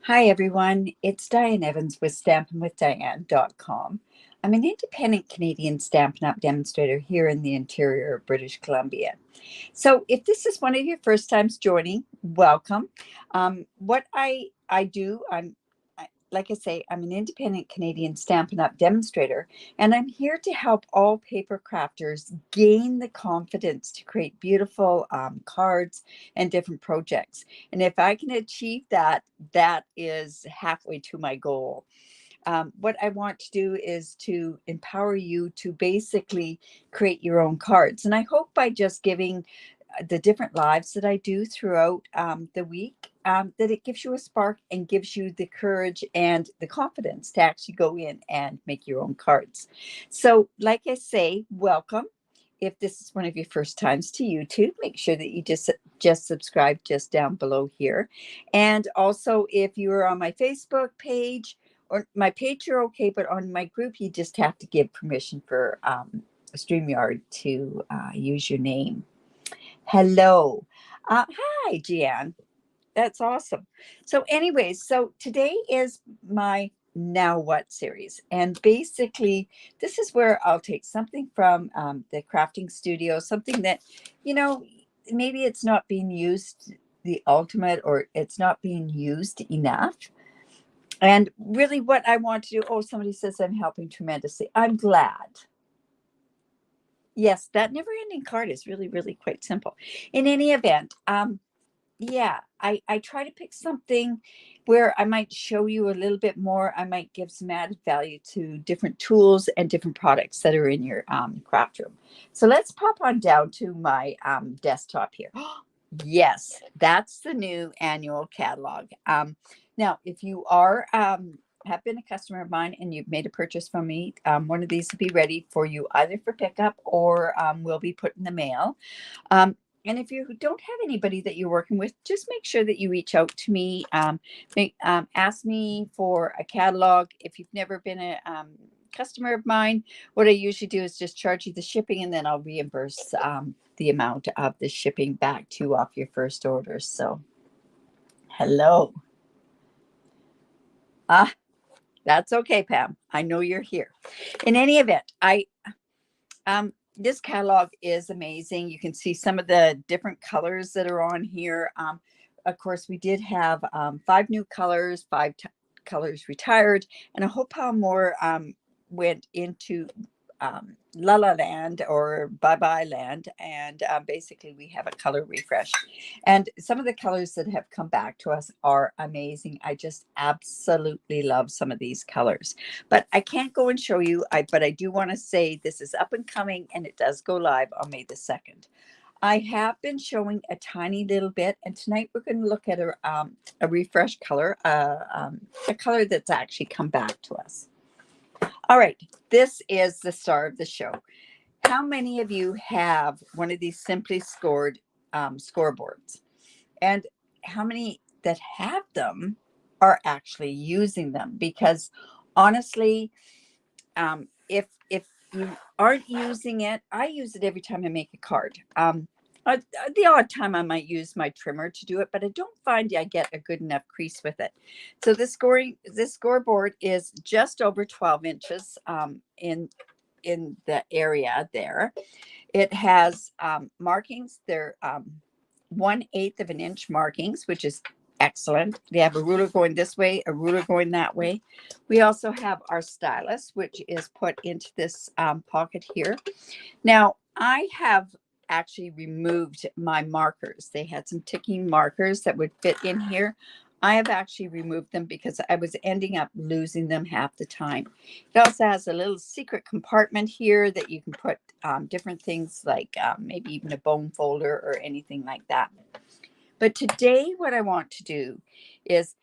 Hi, everyone. It's Diane Evans with stampinwithdiane.com. I'm an independent Canadian Stampin' Up demonstrator here in the interior of British Columbia. So, if this is one of your first times joining, welcome. What I do, like I say, I'm an independent Canadian Stampin' Up demonstrator, and I'm here to help all paper crafters gain the confidence to create beautiful cards and different projects. And if I can achieve that, that is halfway to my goal. What I want to do is to empower you to basically create your own cards. And I hope by just giving the different lives that I do throughout the week, that it gives you a spark and gives you the courage and the confidence to actually go in and make your own cards. So, like I say, welcome. If this is one of your first times to YouTube, make sure that you just subscribe just down below here. And also, if you're on my Facebook page or my page, you're okay, but on my group, you just have to give permission for StreamYard to use your name. Hello. Hi, Gian. That's awesome. So, anyways, so today is my Now What series. And basically, this is where I'll take something from the crafting studio, something that, you know, maybe it's not being used the ultimate or it's not being used enough. And really, what I want to do, oh, somebody says I'm helping tremendously. I'm glad. Yes, that never ending card is really, really quite simple. In any event, yeah, I try to pick something where I might show you a little bit more. I might give some added value to different tools and different products that are in your craft room. So let's pop on down to my desktop here. Yes, that's the new annual catalog. Now, if you are have been a customer of mine and you've made a purchase from me, one of these will be ready for you either for pickup or will be put in the mail. Um, and if you don't have anybody that you're working with, just make sure that you reach out to me. Ask me for a catalog. If you've never been a customer of mine, what I usually do is just charge you the shipping and then I'll reimburse the amount of the shipping back to you off your first order. So, hello. Ah, that's okay, Pam. I know you're here. In any event, this catalog is amazing. You can see some of the different colors that are on here. Of course, we did have 5 new colors, colors retired, and a whole pile more went into La La Land or Bye Bye Land. And basically, we have a color refresh. And some of the colors that have come back to us are amazing. I just absolutely love some of these colors. But I can't go and show you. But I do want to say this is up and coming, and it does go live on May the 2nd. I have been showing a tiny little bit, and tonight we're going to look at a refresh color, a color that's actually come back to us. All right, this is the star of the show. How many of you have one of these simply scored scoreboards? And how many that have them are actually using them? Because honestly, if you aren't using it, I use it every time I make a card. The odd time I might use my trimmer to do it, but I don't find I get a good enough crease with it. So this scoreboard is just over 12 inches in the area there. It has markings. They're 1/8 of an inch markings, which is excellent. They have a ruler going this way, a ruler going that way. We also have our stylus, which is put into this pocket here. Now, I have actually removed my markers. They had some ticking markers that would fit in here. I have actually removed them because I was ending up losing them half the time. It also has a little secret compartment here that you can put different things like maybe even a bone folder or anything like that. But today, what I want to do is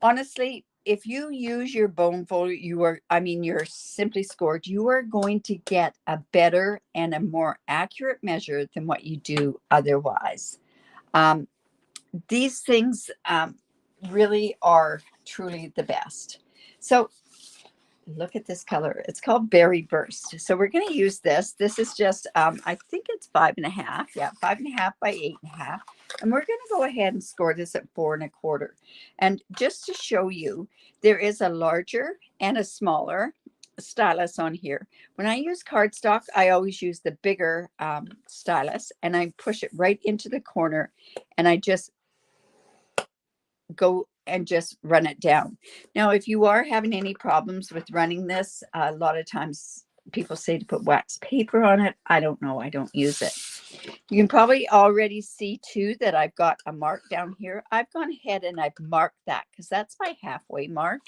honestly, if you use your bone folder, you're simply scored, you are going to get a better and a more accurate measure than what you do otherwise. Um, these things really are truly the best. So look at this color. It's called Berry Burst. So we're going to use this. This is just, I think it's 5.5. Yeah, 5.5 by 8.5. And we're going to go ahead and score this at 4.25. And just to show you, there is a larger and a smaller stylus on here. When I use cardstock, I always use the bigger stylus, and I push it right into the corner, and I just go and just run it down. Now, if you are having any problems with running this, a lot of times people say to put wax paper on it. I don't know. I don't use it. You can probably already see too that I've got a mark down here. I've gone ahead and I've marked that because that's my halfway mark.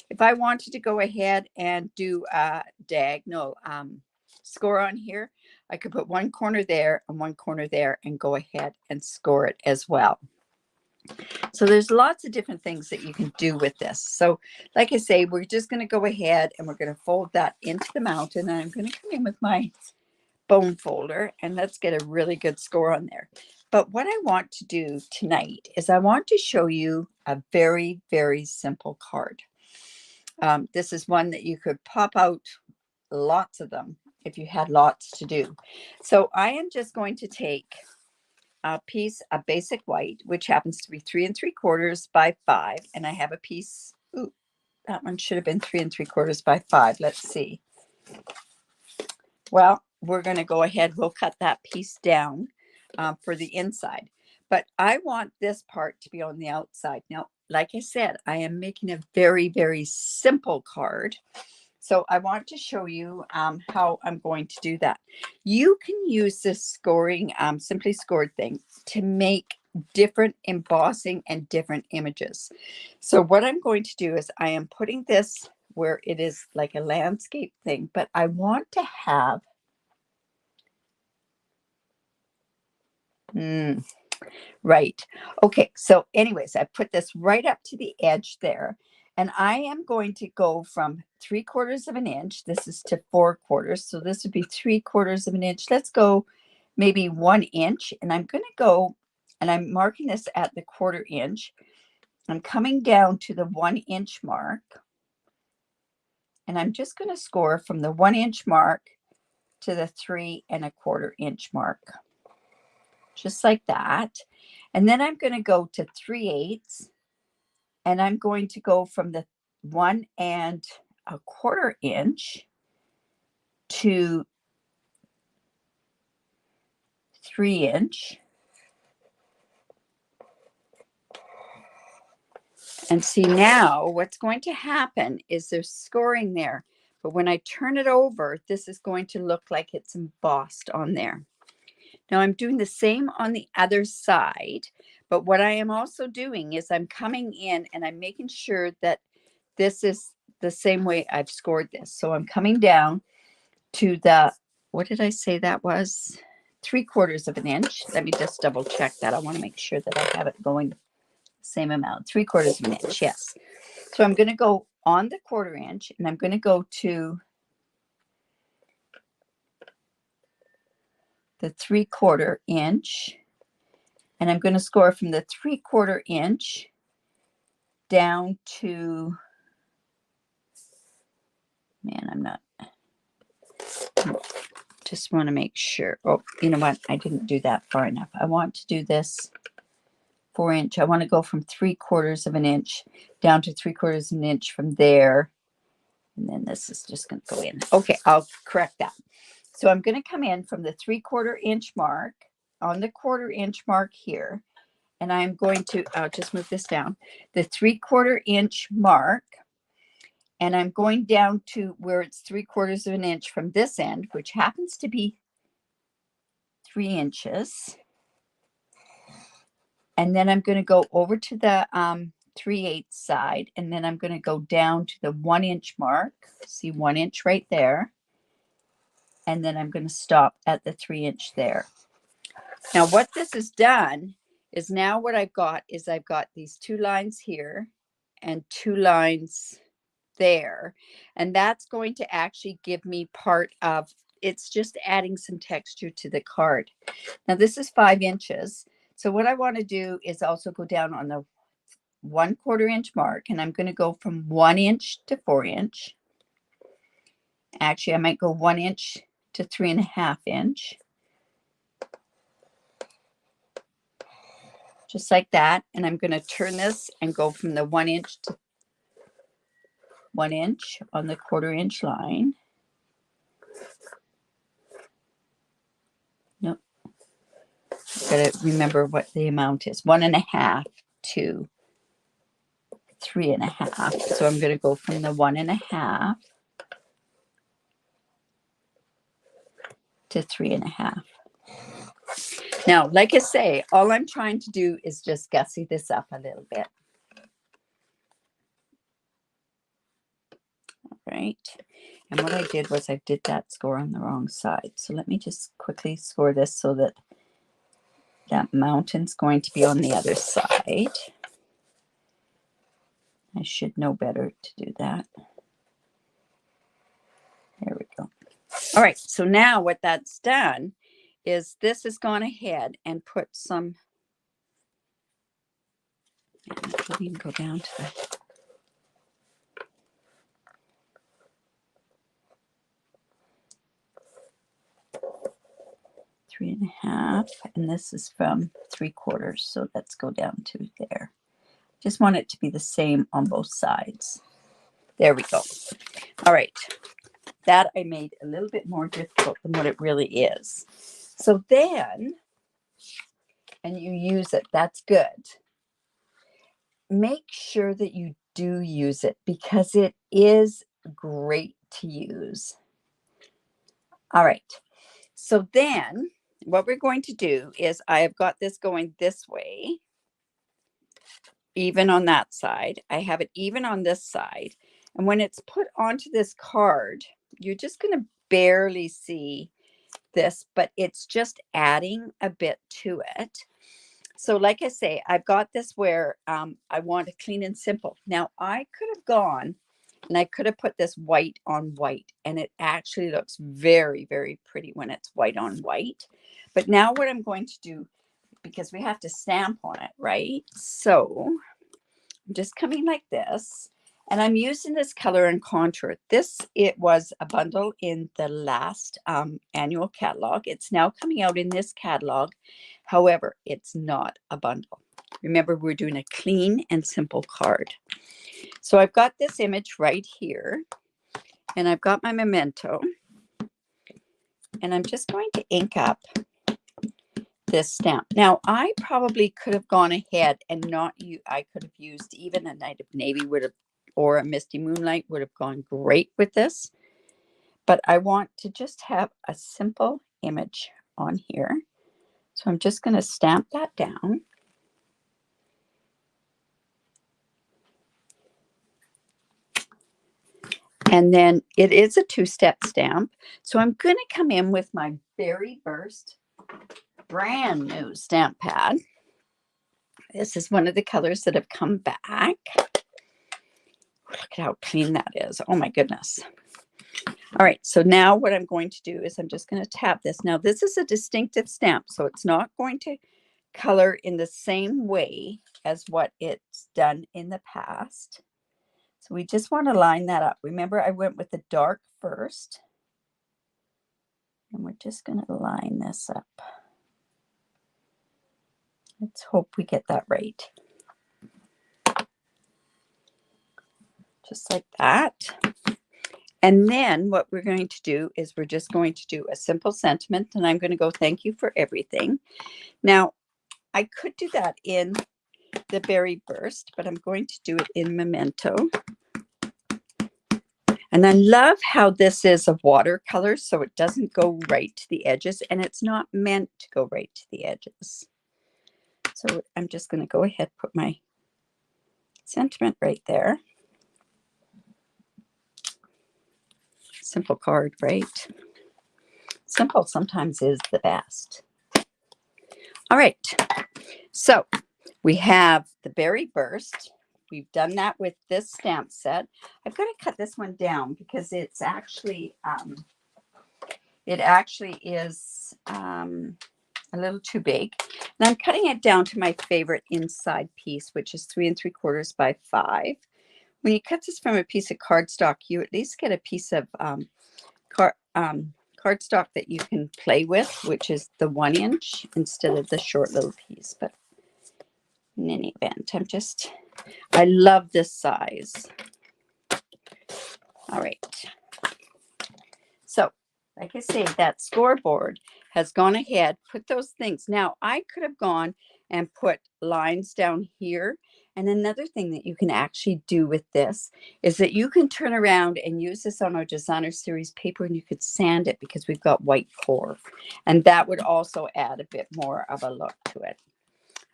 If I wanted to go ahead and do a diagonal score on here, I could put one corner there and one corner there and go ahead and score it as well. So there's lots of different things that you can do with this. So like I say, we're just going to go ahead and we're going to fold that into the mountain. And I'm going to come in with my bone folder and let's get a really good score on there. But what I want to do tonight is I want to show you a very, very simple card. This is one that you could pop out lots of them if you had lots to do. So I am just going to take a piece of basic white, which happens to be 3 3/4 by 5. And I have a piece, ooh, that one should have been 3 3/4 by 5. Let's see. Well, we're going to go ahead. We'll cut that piece down for the inside. But I want this part to be on the outside. Now, like I said, I am making a very, very simple card. So I want to show you how I'm going to do that. You can use this scoring, simply scored thing to make different embossing and different images. So what I'm going to do is I am putting this where it is like a landscape thing, but I want to have, right. Okay. So anyways, I put this right up to the edge there. And I am going to go from 3/4 of an inch. This is to 4/4. So this would be 3/4 of an inch. Let's go maybe 1 inch. And I'm going to go, and I'm marking this at the 1/4 inch. I'm coming down to the 1 inch mark. And I'm just going to score from the 1 inch mark to the 3 1/4 inch mark. Just like that. And then I'm going to go to 3/8. And I'm going to go from the 1 1/4 inch to 3 inch. And see, now what's going to happen is there's scoring there. But when I turn it over, this is going to look like it's embossed on there. Now I'm doing the same on the other side. But what I am also doing is I'm coming in and I'm making sure that this is the same way I've scored this. So I'm coming down to the, what did I say that was? 3/4 of an inch. Let me just double check that. I want to make sure that I have it going the same amount. 3/4 of an inch, yes. So I'm going to go on the 1/4 inch and I'm going to go to the 3/4 inch. And I'm going to score from the 3/4 inch down to, man, I'm not, just want to make sure. Oh, you know what? I didn't do that far enough. I want to do this 4 inch. I want to go from 3/4 of an inch down to 3/4 of an inch from there. And then this is just going to go in. Okay, I'll correct that. So I'm going to come in from the 3/4 inch mark on the 1/4 inch mark here. And I'm going to, I'll just move this down, the 3/4 inch mark. And I'm going down to where it's 3/4 of an inch from this end, which happens to be 3 inches. And then I'm going to go over to the 3/8 side. And then I'm going to go down to the 1 inch mark. See 1 inch right there. And then I'm going to stop at the 3 inch there. Now what this has done is now what I've got is I've got these 2 lines here and 2 lines there. And that's going to actually give me part of, it's just adding some texture to the card. Now this is 5 inches. So what I want to do is also go down on the 1/4 inch mark, and I'm going to go from 1 inch to 4 inch. Actually, I might go 1 inch to 3.5 inch. Just like that. And I'm going to turn this and go from the 1 inch to 1 inch on the 1/4 inch line. Nope. Got to remember what the amount is. 1.5 to 3.5. So I'm going to go from the 1.5 to 3.5. Now, like I say, all I'm trying to do is just gussy this up a little bit. All right. And what I did was I did that score on the wrong side. So let me just quickly score this so that that mountain's going to be on the other side. I should know better to do that. There we go. All right. So now what that's done is this has gone ahead and put some, let me go down to the, three and a half, and this is from 3/4, so let's go down to there. Just want it to be the same on both sides. There we go. All right, that I made a little bit more difficult than what it really is. So then, and you use it, that's good. Make sure that you do use it because it is great to use. All right, so then what we're going to do is I have got this going this way, even on that side. I have it even on this side. And when it's put onto this card, you're just going to barely see this, but it's just adding a bit to it. So like I say, I've got this where I want it clean and simple. Now I could have gone and I could have put this white on white, and it actually looks very, very pretty when it's white on white. But now what I'm going to do, because we have to stamp on it, right? So I'm just coming like this, and I'm using this color and contour. It was a bundle in the last annual catalog. It's now coming out in this catalog. However, it's not a bundle. Remember, we're doing a clean and simple card. So I've got this image right here, and I've got my memento, and I'm just going to ink up this stamp. Now, I probably could have gone ahead and I could have used even a Night of Navy or a Misty Moonlight would have gone great with this. But I want to just have a simple image on here. So I'm just going to stamp that down. And then it is a 2-step stamp. So I'm going to come in with my Berry Burst brand new stamp pad. This is one of the colors that have come back. Look at how clean that is. Oh my goodness. All right, so now what I'm going to do is I'm just going to tap this. Now this is a distinctive stamp, so it's not going to color in the same way as what it's done in the past. So we just want to line that up. Remember, I went with the dark first. And we're just going to line this up. Let's hope we get that right. Just like that. And then what we're going to do is we're just going to do a simple sentiment. And I'm going to go, thank you for everything. Now, I could do that in the Berry Burst, but I'm going to do it in Memento. And I love how this is a watercolor, so it doesn't go right to the edges, and it's not meant to go right to the edges. So I'm just going to go ahead, put my sentiment right there. Simple card, right? Simple sometimes is the best. All right, so we have the Berry Burst. We've done that with this stamp set. I've got to cut this one down because it's actually, is a little too big. And I'm cutting it down to my favorite inside piece, which is 3 3/4 by 5. When you cut this from a piece of cardstock, you at least get a piece of cardstock that you can play with, which is the 1-inch instead of the short little piece. But in any event, I love this size. All right. So, like I say, that scoreboard has gone ahead, put those things. Now, I could have gone and put lines down here. And another thing that you can actually do with this is that you can turn around and use this on our designer series paper, and you could sand it because we've got white core. And that would also add a bit more of a look to it.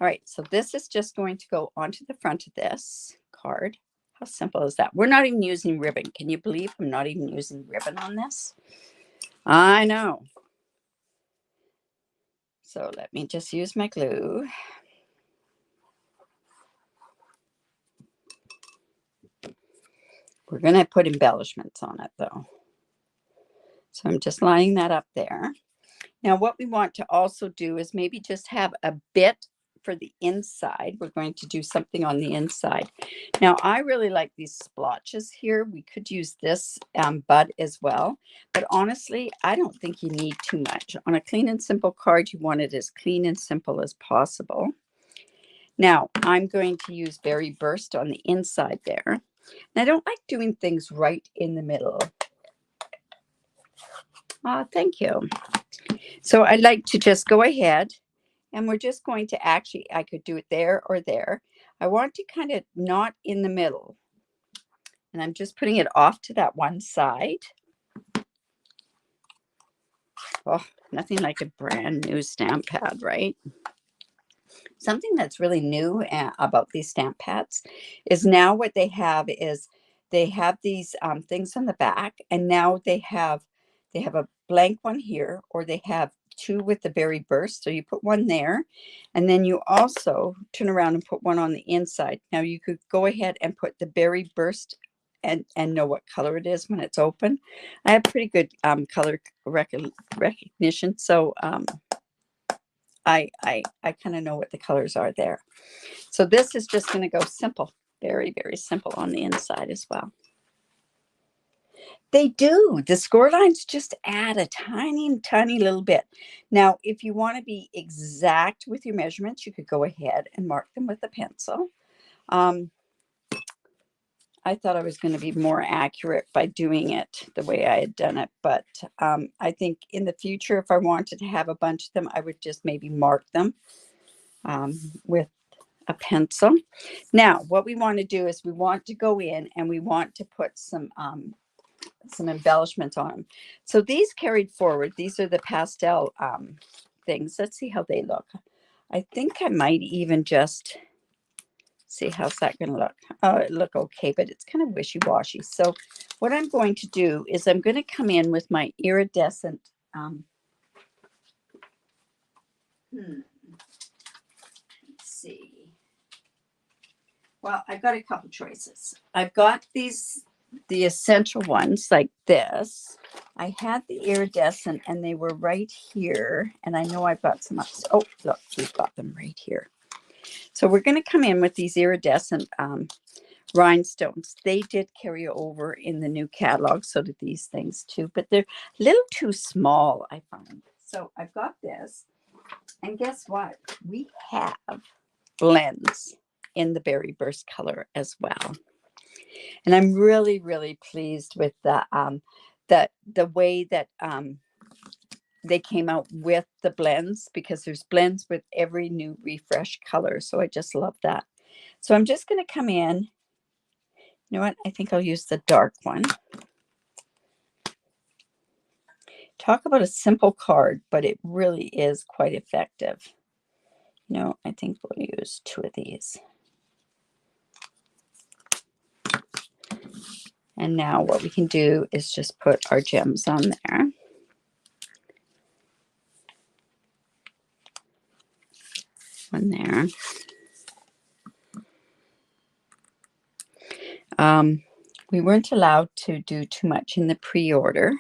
All right, so this is just going to go onto the front of this card. How simple is that? We're not even using ribbon. Can you believe I'm not even using ribbon on this? I know. So let me just use my glue. We're going to put embellishments on it though. So I'm just lining that up there. Now what we want to also do is maybe just have a bit for the inside. We're going to do something on the inside. Now I really like these splotches here. We could use this bud as well, but honestly I don't think you need too much. On a clean and simple card you want it as clean and simple as possible. Now I'm going to use Berry Burst on the inside there. And I don't like doing things right in the middle. Thank you. So I like to just go ahead and we're just going to actually, I could do it there or there. I want to kind of not in the middle. And I'm just putting it off to that one side. Oh, nothing like a brand new stamp pad, right? Something that's really new about these stamp pads is now what they have is they have these things on the back, and now they have a blank one here, or they have two with the Berry Burst. So you put one there, and then you also turn around and put one on the inside. Now you could go ahead and put the Berry Burst and know what color it is when it's open. I have pretty good color recognition, so I kind of know what the colors are there. So this is just going to go simple, very, very simple on the inside as well. They do. The score lines just add a tiny, tiny little bit. Now, if you want to be exact with your measurements, you could go ahead and mark them with a pencil. I thought I was going to be more accurate by doing it the way I had done it. But I think in the future, if I wanted to have a bunch of them, I would just maybe mark them with a pencil. Now, what we want to do is we want to go in and we want to put some embellishments on them. So these carried forward, these are the pastel things. Let's see how they look. I think I might even just see how's that going to look. Oh, it look okay, but it's kind of wishy-washy. So what I'm going to do is I'm going to come in with my iridescent let's see. Well, I've got a couple choices. I've got these, the essential ones like this. I had the iridescent and they were right here. And I know I've got some, oh, look, we've got them right here. So we're going to come in with these iridescent rhinestones. They did carry over in the new catalog. So did these things too, but they're a little too small, I found. So I've got this. And guess what? We have blends in the Berry Burst color as well. And I'm really, really pleased with the way that they came out with the blends, because there's blends with every new refresh color. So I just love that. So I'm just going to come in. You know what? I think I'll use the dark one. Talk about a simple card, but it really is quite effective. No, I think we'll use two of these. And now what we can do is just put our gems on there. One there. We weren't allowed to do too much in the pre-order,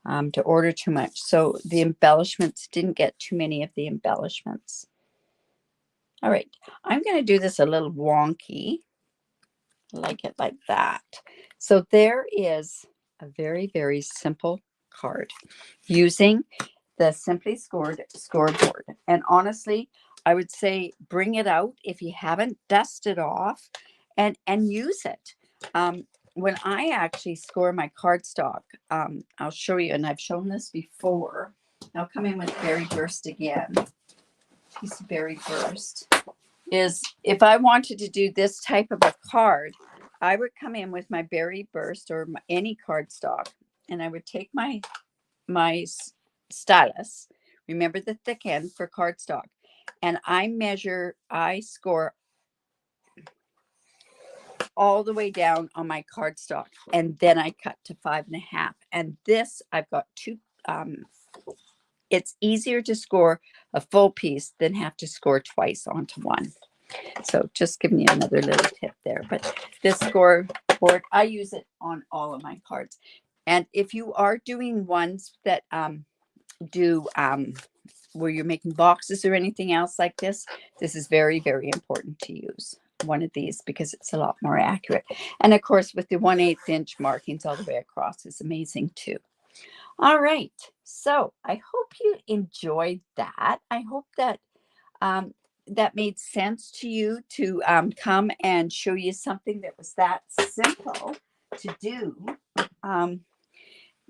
to order too much. So the embellishments didn't get too many of the embellishments. All right, I'm going to do this a little wonky, like it like that. So there is a very, very simple card using the Simply Scored scoreboard. And honestly, I would say bring it out if you haven't, dust it off and use it. When I actually score my cardstock, I'll show you, and I've shown this before. I'll come in with Berry Burst again. Piece of Berry Burst is, if I wanted to do this type of a card, I would come in with my Berry Burst or any cardstock, and I would take my stylus. Remember the thick end for cardstock, and I score all the way down on my cardstock, and then I cut to 5.5. And this, I've got two. It's easier to score a full piece than have to score twice onto one. So just giving you another little tip there. But this scoreboard, I use it on all of my cards. And if you are doing ones that where you're making boxes or anything else like this is very, very important to use one of these because it's a lot more accurate. And of course, with the 1/8 inch markings all the way across is amazing too. All right. So I hope you enjoyed that. I hope that that made sense to you to come and show you something that was that simple to do.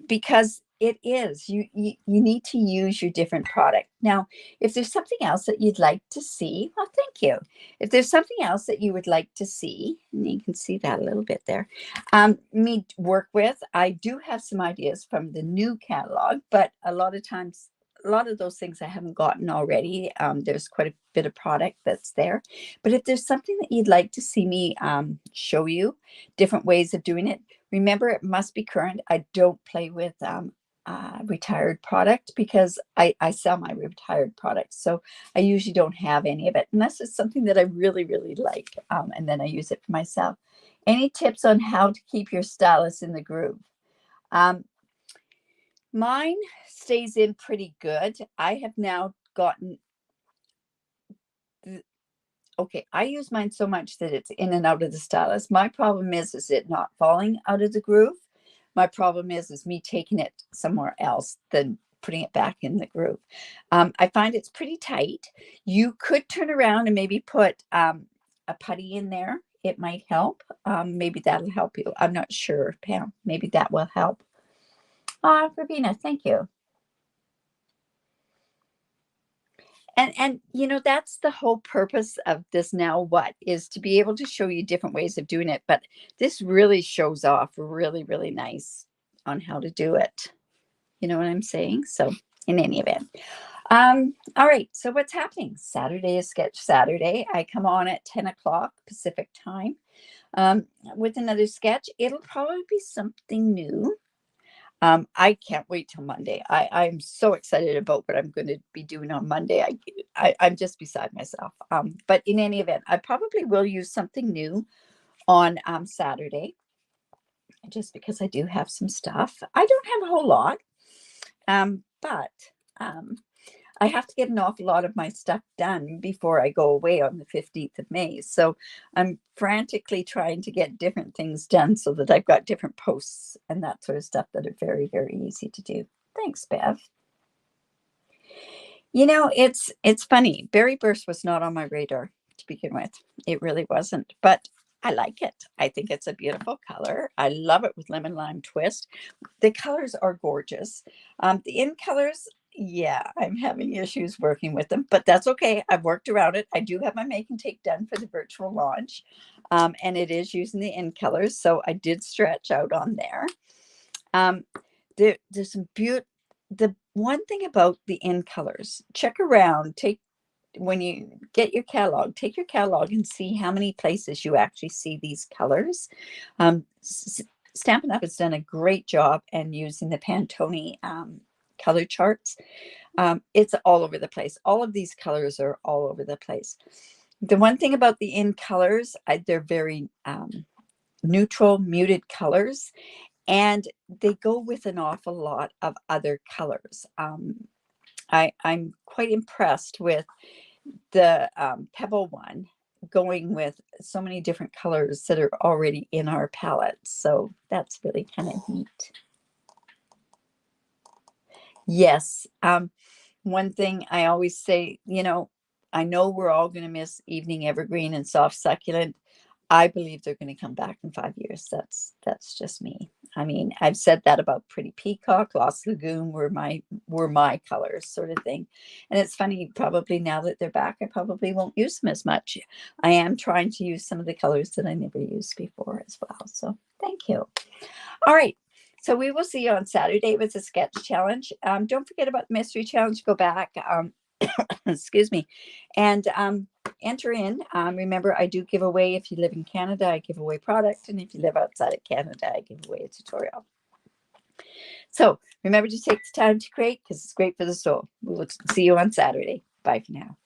Because it is, you need to use your different product. Now, if there's something else that you'd like to see, well, thank you. If there's something else that you would like to see, and you can see that a little bit there, me work with, I do have some ideas from the new catalog, but a lot of times, a lot of those things I haven't gotten already. There's quite a bit of product that's there. But if there's something that you'd like to see me show you, different ways of doing it, remember, it must be current. I don't play with retired product because I sell my retired products. So I usually don't have any of it unless it's something that I really, really like. And then I use it for myself. Any tips on how to keep your stylus in the groove? Mine stays in pretty good. I have now gotten, okay, I use mine so much that it's in and out of the stylus. My problem is it not falling out of the groove. My problem is me taking it somewhere else than putting it back in the groove. I find it's pretty tight. You could turn around and maybe put a putty in there. It might help. Maybe that'll help you. I'm not sure, Pam. Maybe that will help. Rabina, thank you. And you know, that's the whole purpose of this now, what is to be able to show you different ways of doing it. But this really shows off really, really nice on how to do it. You know what I'm saying? So in any event. All right. So what's happening? Saturday is Sketch Saturday. I come on at 10 o'clock Pacific time with another sketch. It'll probably be something new. I can't wait till Monday. I'm so excited about what I'm going to be doing on Monday. I'm just beside myself. But in any event, I probably will use something new on Saturday, just because I do have some stuff. I don't have a whole lot, but I have to get an awful lot of my stuff done before I go away on the 15th of May. So I'm frantically trying to get different things done so that I've got different posts and that sort of stuff that are very, very easy to do. Thanks, Bev. You know, it's funny. Berry Burst was not on my radar to begin with. It really wasn't. But I like it. I think it's a beautiful color. I love it with lemon lime twist. The colors are gorgeous. The in colors, yeah, I'm having issues working with them, but that's okay. I've worked around it. I do have my make and take done for the virtual launch, and it is using the in colors, so I did stretch out on there. There's some beautiful. The one thing about the in colors, check around. When you get your catalog, take your catalog and see how many places you actually see these colors. Stampin' Up has done a great job in using the Pantone color charts. It's all over the place. All of these colors are all over the place. The one thing about the in colors, they're very neutral, muted colors, and they go with an awful lot of other colors. I'm quite impressed with the Pebble one. going with so many different colors that are already in our palette. So that's really kind of neat. Yes. One thing I always say, you know, I know we're all going to miss Evening Evergreen and Soft Succulent. I believe they're going to come back in 5 years. That's just me. I mean, I've said that about Pretty Peacock, Lost Lagoon were my colors, sort of thing. And it's funny, probably now that they're back, I probably won't use them as much. I am trying to use some of the colors that I never used before as well. So thank you. All right. So we will see you on Saturday with the sketch challenge. Don't forget about the mystery challenge. Go back, excuse me, and enter in. Remember, I do give away, if you live in Canada, I give away product. And if you live outside of Canada, I give away a tutorial. So remember to take the time to create, because it's great for the soul. We will see you on Saturday. Bye for now.